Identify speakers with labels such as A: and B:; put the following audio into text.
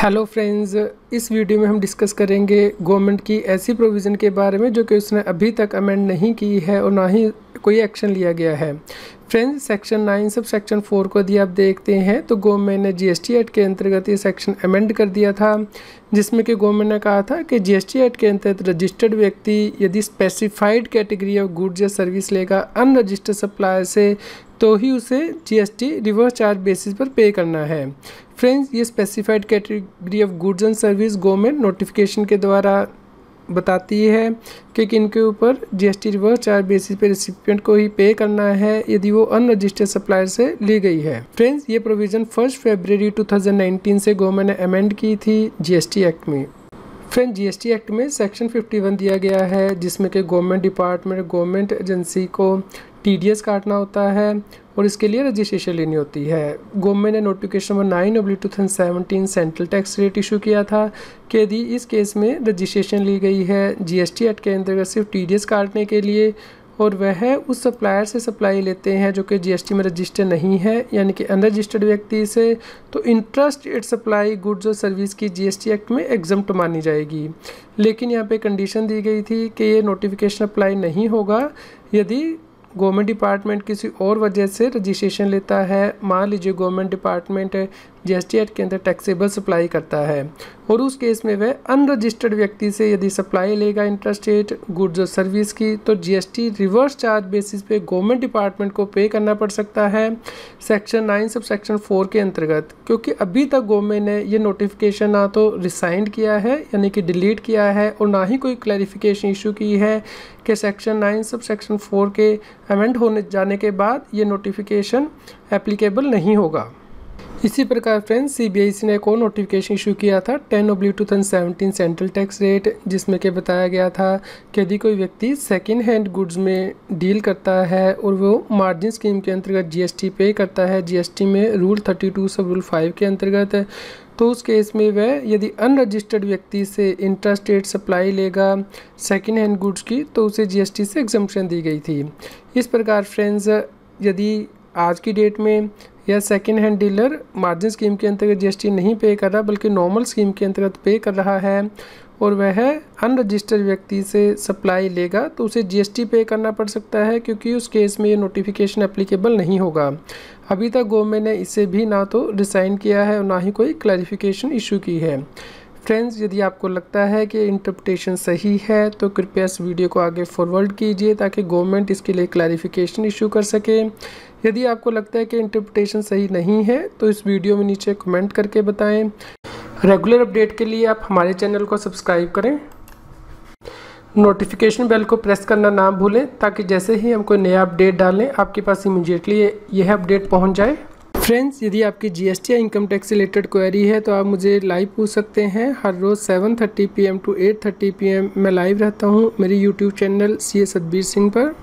A: Hello friends, इस video में हम डिस्कस करेंगे गवर्नमेंट की ऐसी प्रोविज़न के बारे में जो कि उसने अभी तक अमेंड नहीं की है और ना ही कोई एक्शन लिया गया है। फ्रेंड्स, सेक्शन 9 सब सेक्शन 4 को यदि आप देखते हैं तो गवर्नमेंट ने जीएसटी एक्ट के अंतर्गत ये सेक्शन अमेंड कर दिया था, जिसमें कि गवर्नमेंट ने कहा था कि जीएसटी एक्ट के अंतर्गत रजिस्टर्ड व्यक्ति यदि स्पेसिफाइड कैटेगरी ऑफ गुड्स या सर्विस लेगा अनरजिस्टर्ड सप्लायर से तो ही उसे जीएसटी रिवर्स चार्ज बेसिस पर पे करना है। फ्रेंड्स, ये specified category of goods and service government notification के द्वारा बताती है कि किनके ऊपर जीएसटी रिवर्स चार्ज बेसिस पे रेसिपिएंट को ही पे करना है यदि वो अनरजिस्टर्ड सप्लायर से ली गई है। फ्रेंड्स, ये प्रोविज़न 1 फरवरी 2019 से गवर्नमेंट ने अमेंड की थी जीएसटी एक्ट में। फ्रेंड, जीएसटी एक्ट में सेक्शन 51 दिया गया है जिसमें कि गवर्नमेंट डिपार्टमेंट गवर्नमेंट एजेंसी को टीडीएस काटना होता है और इसके लिए रजिस्ट्रेशन लेनी होती है। गवर्नमेंट ने notification number 9/2017 central tax rate issue किया था कि यदि इस केस में रजिस्ट्रेशन ली गई है जीएसटी एक्ट के अंतर्गत सिर्फ टीडीएस काटने के लिए और वह उस सप्लायर से सप्लाई लेते हैं जो कि जीएसटी में रजिस्टर नहीं है यानी कि अनरजिस्टर्ड व्यक्ति से, तो इंटरेस्ट एट सप्लाई गुड्स और सर्विस की जीएसटी एक्ट में एग्जम्प्ट मानी जाएगी। लेकिन यहाँ पे कंडीशन दी गई थी कि ये नोटिफिकेशन अप्लाई नहीं होगा यदि गवर्नमेंट डिपार्टमेंट किसी और वजह से रजिस्ट्रेशन लेता है। मान लीजिए गवर्नमेंट डिपार्टमेंट जीएसटी एक्ट के अंदर टैक्सेबल सप्लाई करता है और उस केस में वह अनरजिस्टर्ड व्यक्ति से यदि सप्लाई लेगा इंटरस्टेट गुड्स और सर्विस की तो जीएसटी रिवर्स चार्ज बेसिस पे गवर्नमेंट डिपार्टमेंट को पे करना पड़ सकता है सेक्शन 9 सब सेक्शन 4 के अंतर्गत, क्योंकि अभी तक गवर्नमेंट ने ये नोटिफिकेशन ना तो रिसाइंड किया है यानी कि डिलीट किया है और ना ही कोई क्लैरिफिकेशन इशू की है कि सेक्शन 9 सब सेक्शन 4 के अमेंड होने जाने के बाद ये नोटिफिकेशन एप्लीकेबल नहीं होगा। इसी प्रकार फ्रेंड्स, सीबीआईसी ने एक और नोटिफिकेशन इशू किया था 10/2017 सेंट्रल टैक्स रेट, जिसमें कि बताया गया था कि यदि कोई व्यक्ति सेकंड हैंड गुड्स में डील करता है और वो मार्जिन स्कीम के अंतर्गत जीएसटी पे करता है जीएसटी में रूल 32 सब रूल 5 के अंतर्गत, तो उस केस में वह यदि अनरजिस्टर्ड व्यक्ति से इंटरस्टेट सप्लाई लेगा सेकंड हैंड गुड्स की तो उसे जीएसटी से एग्जम्पशन दी गई थी। इस प्रकार फ्रेंड्स, यदि आज की डेट में या second hand dealer margin scheme के अंतर्गत जीएसटी नहीं पे कर रहा बल्कि नॉर्मल स्कीम के अंतर्गत पे कर रहा है और वह अनरजिस्टर्ड व्यक्ति से सप्लाई लेगा तो उसे जीएसटी पे करना पड़ सकता है, क्योंकि उस केस में ये नोटिफिकेशन एप्लीकेबल नहीं होगा। अभी तक गवर्नमेंट ने इसे भी ना तो रिसाइन किया है और ना ही कोई क्लैरिफिकेशन इशू की है। फ्रेंड्स, यदि आपको लगता है कि इंटरप्रिटेशन सही है तो कृपया इस वीडियो को आगे फॉरवर्ड कीजिए ताकि गवर्नमेंट इसके लिए क्लैरिफिकेशन इशू कर सके। यदि आपको लगता है कि इंटरप्रिटेशन सही नहीं है तो इस वीडियो में नीचे कमेंट करके बताएं। रेगुलर अपडेट के लिए आप हमारे चैनल को सब्सक्राइब करें, नोटिफिकेशन बेल को प्रेस करना ना भूलें ताकि जैसे ही हम कोई नया अपडेट डालें आपके पास इमीडिएटली यह अपडेट पहुंच जाए। फ्रेंड्स, यदि आपकी जीएसटी या इनकम टैक्स से रिलेटेड क्वेरी है तो आप मुझे लाइव पूछ सकते हैं। हर रोज़ 7:30 PM to 8:30 PM मैं लाइव रहता हूं मेरी YouTube channel CA Satbir Singh पर।